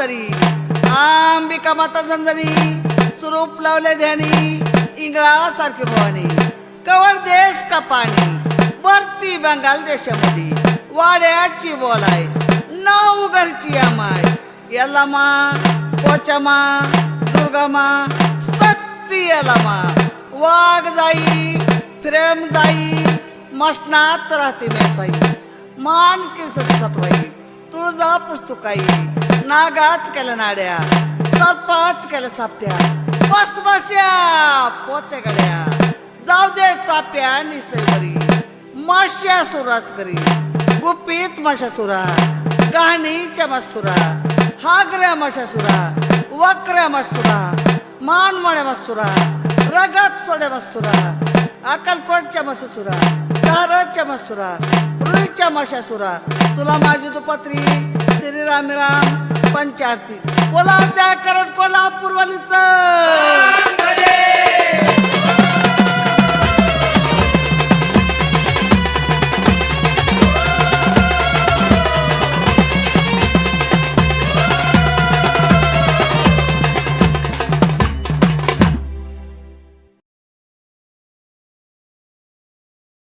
सरी अंबिका माता झंझणी स्वरूप लावले ध्यानी इंगळा सारखे भवानी कवर देश का पाणी भरती बंगाल देशामध्ये वाड्याची बोलाय नऊ घरची अमाय यल्लामा पोचमा दुर्गामा सत्ती यल्लामा वाघ जाई प्रेम जाई मसनात राहते मेसाई मान की सटवाई तुळजा पुस्तकाई नागाच केल्या नाड्या सर्पाच केल्या सापट्या बस बस्या पोते गड्या जाऊ दे चाप्या निसैवरी माश्या सुराच करी गुपित मशासुरा गहाणीच्या मसुरा हागऱ्या मशासुरा वक्र्या मसुरा मानमळ्या मसुरा रगत सोड्या मसुरा अक्कलकोटच्या मशासुरा धारच्या मसुरा रुईच्या मशासुरा तुला माझी दुपत्री श्रीराम पंचारती बोला त्या करत कोल्हापूर वालीच